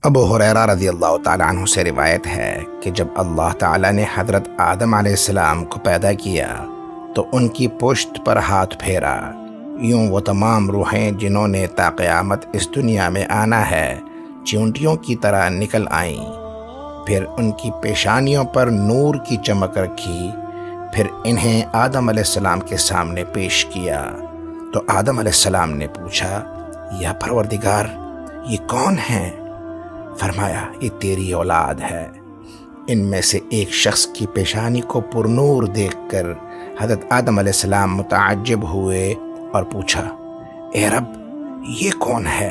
ابو ہریرہ رضی اللہ تعالیٰ عنہ سے روایت ہے کہ جب اللہ تعالیٰ نے حضرت آدم علیہ السلام کو پیدا کیا تو ان کی پشت پر ہاتھ پھیرا، یوں وہ تمام روحیں جنہوں نے تا قیامت اس دنیا میں آنا ہے چیونٹیوں کی طرح نکل آئیں۔ پھر ان کی پیشانیوں پر نور کی چمک رکھی، پھر انہیں آدم علیہ السلام کے سامنے پیش کیا تو آدم علیہ السلام نے پوچھا، یا پروردگار یہ کون ہیں؟ فرمایا، یہ تیری اولاد ہے۔ ان میں سے ایک شخص کی پیشانی کو پرنور دیکھ کر حضرت آدم علیہ السلام متعجب ہوئے اور پوچھا، اے رب یہ کون ہے؟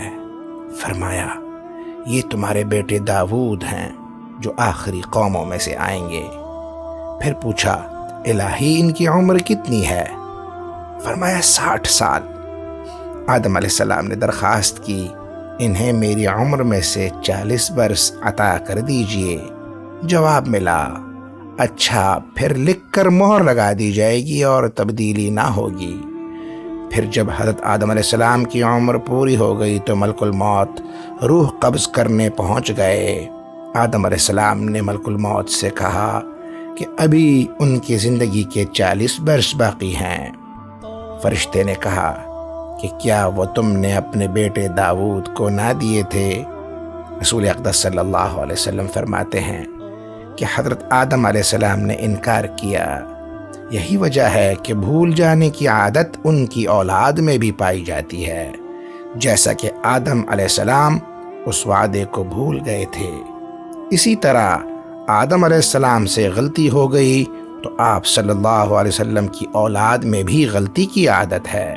فرمایا، یہ تمہارے بیٹے داؤد ہیں جو آخری قوموں میں سے آئیں گے۔ پھر پوچھا، الہی ان کی عمر کتنی ہے؟ فرمایا، 60 سال۔ آدم علیہ السلام نے درخواست کی، انہیں میری عمر میں سے 40 برس عطا کر دیجئے۔ جواب ملا، اچھا پھر لکھ کر مہر لگا دی جائے گی اور تبدیلی نہ ہوگی۔ پھر جب حضرت آدم علیہ السلام کی عمر پوری ہو گئی تو ملک الموت روح قبض کرنے پہنچ گئے۔ آدم علیہ السلام نے ملک الموت سے کہا کہ ابھی ان کی زندگی کے 40 برس باقی ہیں۔ فرشتے نے کہا کہ کیا وہ تم نے اپنے بیٹے داؤد کو نہ دیے تھے؟ رسول اقدس صلی اللہ علیہ وسلم فرماتے ہیں کہ حضرت آدم علیہ السلام نے انکار کیا۔ یہی وجہ ہے کہ بھول جانے کی عادت ان کی اولاد میں بھی پائی جاتی ہے، جیسا کہ آدم علیہ السلام اس وعدے کو بھول گئے تھے۔ اسی طرح آدم علیہ السلام سے غلطی ہو گئی تو آپ صلی اللہ علیہ وسلم کی اولاد میں بھی غلطی کی عادت ہے۔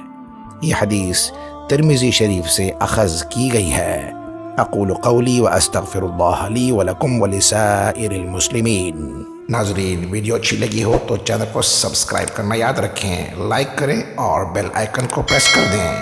یہ حدیث ترمذی شریف سے اخذ کی گئی ہے۔ اقول قولی واستغفر اللہ لی ولکم ولسائر المسلمین۔ ناظرین، ویڈیو اچھی لگی ہو تو چینل کو سبسکرائب کرنا یاد رکھیں، لائک کریں اور بیل آئیکن کو پریس کر دیں۔